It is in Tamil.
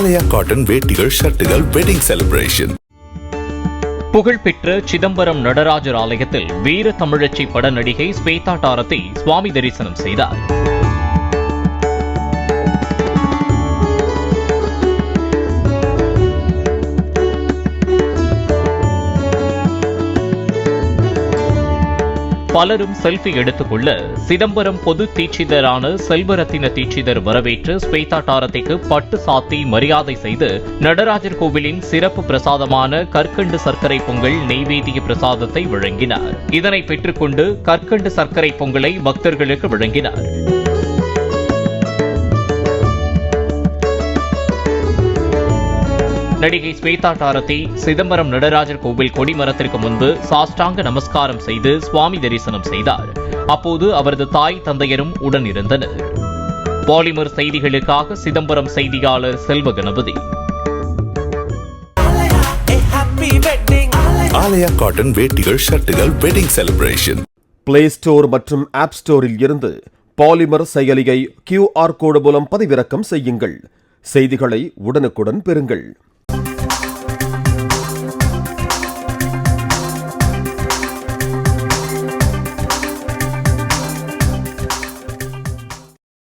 ஆலயா காட்டன் வேட்டிகள் ஷர்ட்டுகள் வெட்டிங் செலிப்ரேஷன். புகழ்பெற்ற சிதம்பரம் நடராஜர் ஆலயத்தில் வீர தமிழச்சி பட நடிகை ஸ்வேதா டாரதி சுவாமி தரிசனம் செய்தார். பலரும் செல்ஃபி எடுத்துக்கொள்ள சிதம்பரம் பொது தீட்சிதரான செல்வரத்தின தீட்சிதர் வரவேற்று ஸ்வேதா டாரதிக்கு பட்டு சாத்தி மரியாதை செய்து நடராஜர் கோவிலின் சிறப்பு பிரசாதமான கற்கண்டு சர்க்கரை பொங்கல் நெய்வேதிய பிரசாதத்தை வழங்கினார். இதனை பெற்றுக்கொண்டு கற்கண்டு சர்க்கரை பொங்கலை பக்தர்களுக்கு வழங்கினார். நடிகை ஸ்வேதா டாரதி சிதம்பரம் நடராஜர் கோவில் கொடிமரத்திற்கு முன்பு சாஷ்டாங்க நமஸ்காரம் செய்து சுவாமி தரிசனம் செய்தார். அப்போது அவரது தாய் தந்தையரும் உடன் இருந்தனர். பாலிமர் செய்திகளுக்காக சிதம்பரம் செய்தியாளர் செல்வ கணபதி. ஆலயா காட்டன் வேட்டிகள் ஷர்ட்டுகள் வெட்டிங் செலிப்ரேஷன். பிளே ஸ்டோர் மற்றும் ஆப் ஸ்டோரில் இருந்து பாலிமர் செயலியை QR கோடு மூலம் பதிவிறக்கம் செய்யுங்கள். செய்திகளை உடனுக்குடன் பெறுங்கள்.